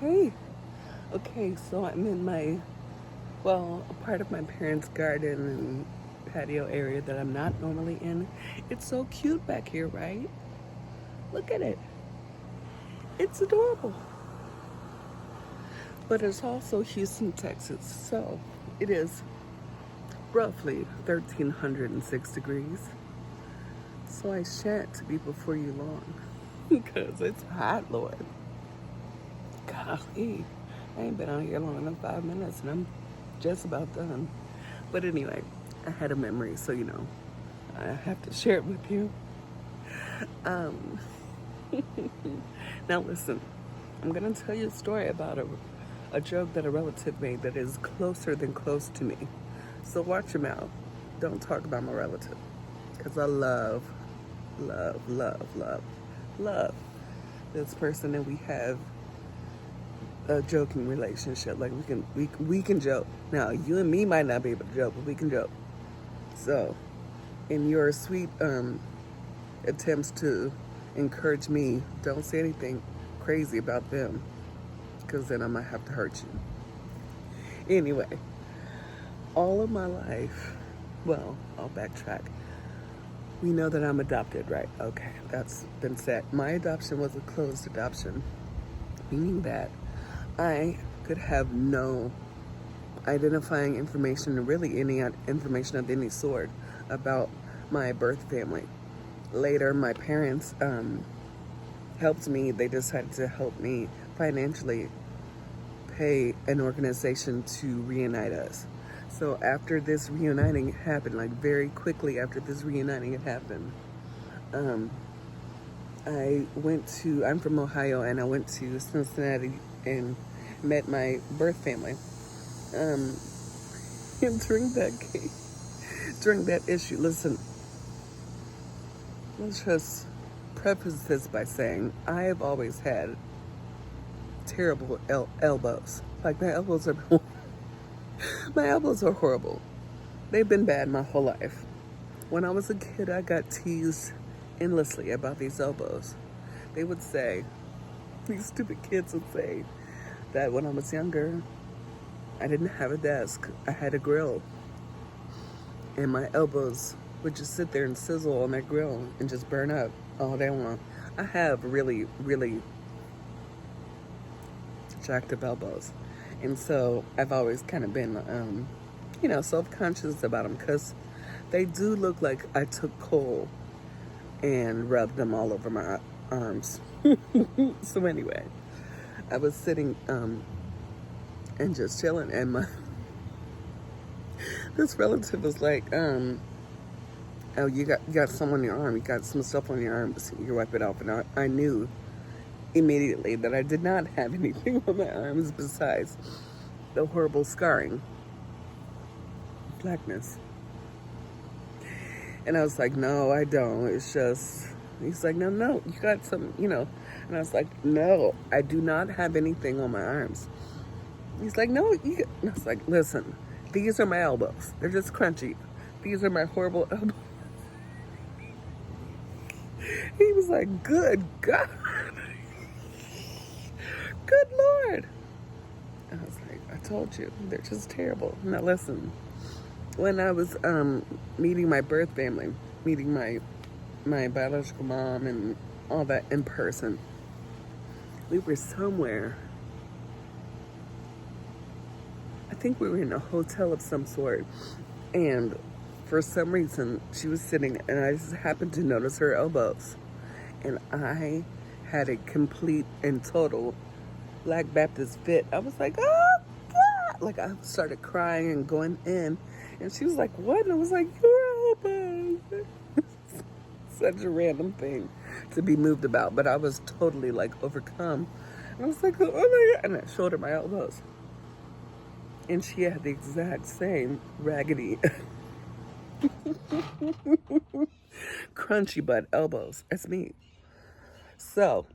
Hey, okay, so I'm in a part of my parents' garden and patio area that I'm not normally in. It's so cute back here, right? Look at it. It's adorable. But it's also Houston, Texas, so it is roughly 1,306 degrees. So I shan't be before you long because it's hot, Lord. Golly, I ain't been out here longer than 5 minutes and I'm just about done. But anyway, I had a memory, so I have to share it with you. Um, now listen, I'm gonna tell you a story about a joke that a relative made that is closer than close to me. So watch your mouth. Don't talk about my relative, because I love this person, and we have a joking relationship. Like we can joke. Now you and me might not be able to joke, but we can joke. So, in your sweet attempts to encourage me, don't say anything crazy about them, because then I might have to hurt you. Anyway, all of my life, well, I'll backtrack. We know that I'm adopted, right? Okay, that's been said. My adoption was a closed adoption, meaning that I could have no identifying information, really any information of any sort, about my birth family. Later, my parents helped me. They decided to help me financially pay an organization to reunite us. So after this reuniting happened, like very quickly after this reuniting had happened, um, I'm from Ohio, and I went to Cincinnati and met my birth family. Um, and during that issue, listen, let's just preface this by saying I have always had terrible elbows. Like my elbows are horrible. They've been bad my whole life. When I was a kid, I got teased endlessly about these elbows. They would say, these stupid kids would say that when I was younger, I didn't have a desk. I had a grill, and my elbows would just sit there and sizzle on that grill and just burn up all day long. I have really, really jacked up elbows. And so I've always kind of been, self-conscious about them, because they do look like I took coal and rubbed them all over my arms. So anyway, I was sitting and just chilling, and this relative was like, "Oh, you got some on your arm. You got some stuff on your arm. So you wipe it off." And I knew immediately that I did not have anything on my arms besides the horrible scarring, blackness. And I was like, "No, I don't. It's just." He's like, "No, you got some. And I was like, "No, I do not have anything on my arms." He's like, "No, you." And I was like, "Listen, these are my elbows. They're just crunchy. These are my horrible elbows." He was like, "Good God, good Lord." I was like, "I told you, they're just terrible." Now listen, when I was meeting my birth family, meeting my biological mom and all that in person, we were somewhere. I think we were in a hotel of some sort, and for some reason she was sitting, and I just happened to notice her elbows, and I had a complete and total Black Baptist fit. I was like, "Oh God!" Like I started crying and going in, and she was like, "What?" And I was like, "Your elbows." Such a random thing to be moved about, but I was totally like overcome. And I was like, "Oh my God!" And I showed her my elbows, and she had the exact same raggedy, crunchy butt elbows as me. So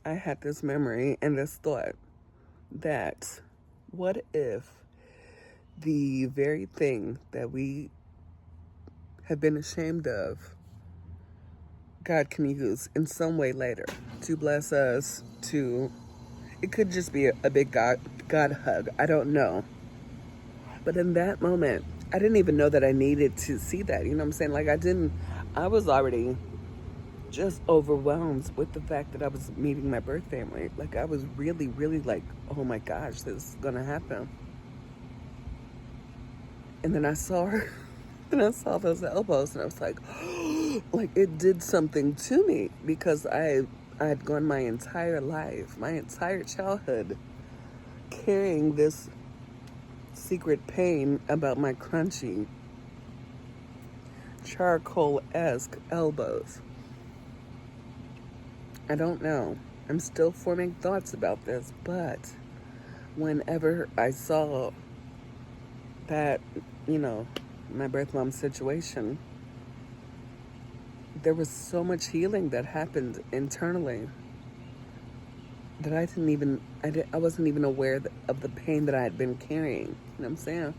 I had this memory and this thought that, what if the very thing that we have been ashamed of, God can use in some way later to bless us, to It could just be a big God hug. I don't know. But in that moment, I didn't even know that I needed to see that. You know what I'm saying? Like, I was already just overwhelmed with the fact that I was meeting my birth family. Like, I was really, really like, oh my gosh, this is gonna happen. And then I saw her, and I saw those elbows, and I was like, like it did something to me because I had gone my entire life, my entire childhood, carrying this secret pain about my crunchy, charcoal-esque elbows. I don't know. I'm still forming thoughts about this, but whenever I saw that, you know, my birth mom situation, there was so much healing that happened internally that I wasn't even aware of the pain that I had been carrying. You know what I'm saying?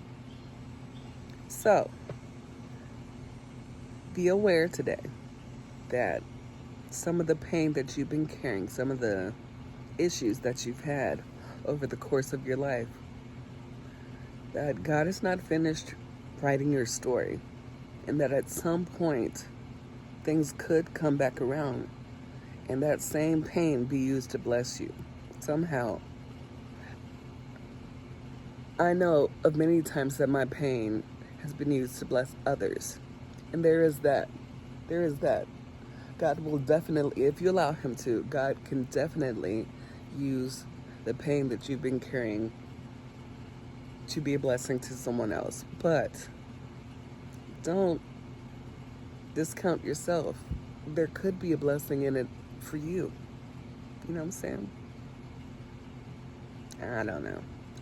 So, be aware today that some of the pain that you've been carrying, some of the issues that you've had over the course of your life, that God is not finished writing your story, and that at some point things could come back around and that same pain be used to bless you somehow. I know of many times that my pain has been used to bless others, and there is that. God will definitely, if you allow Him to, God can definitely use the pain that you've been carrying to be a blessing to someone else. But don't discount yourself. There could be a blessing in it for you. You know what I'm saying? I don't know.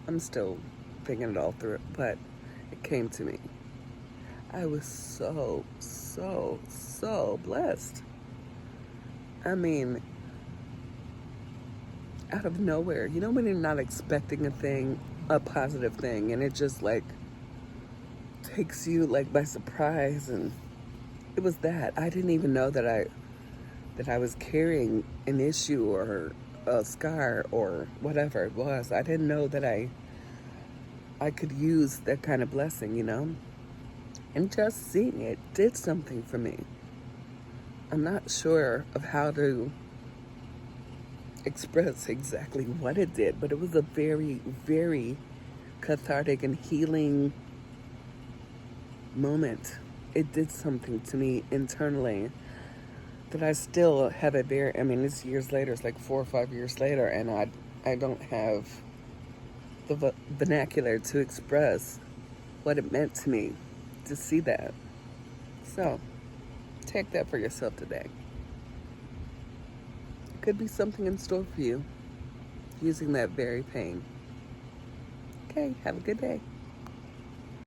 I'm still thinking it all through, but it came to me. I was so, so, so blessed. I mean, out of nowhere. You know when you're not expecting a thing, a positive thing, and it just like takes you like by surprise, and it was that. I didn't even know that I was carrying an issue or a scar or whatever it was. I didn't know that I could use that kind of blessing, you know? And just seeing it did something for me. I'm not sure of how to express exactly what it did, but it was a very, very cathartic and healing moment. It did something to me internally that I still have I mean, it's years later, it's like 4 or 5 years later, and I don't have the vernacular to express what it meant to me to see that. So, take that for yourself today. Could be something in store for you using that very pain. Okay, have a good day.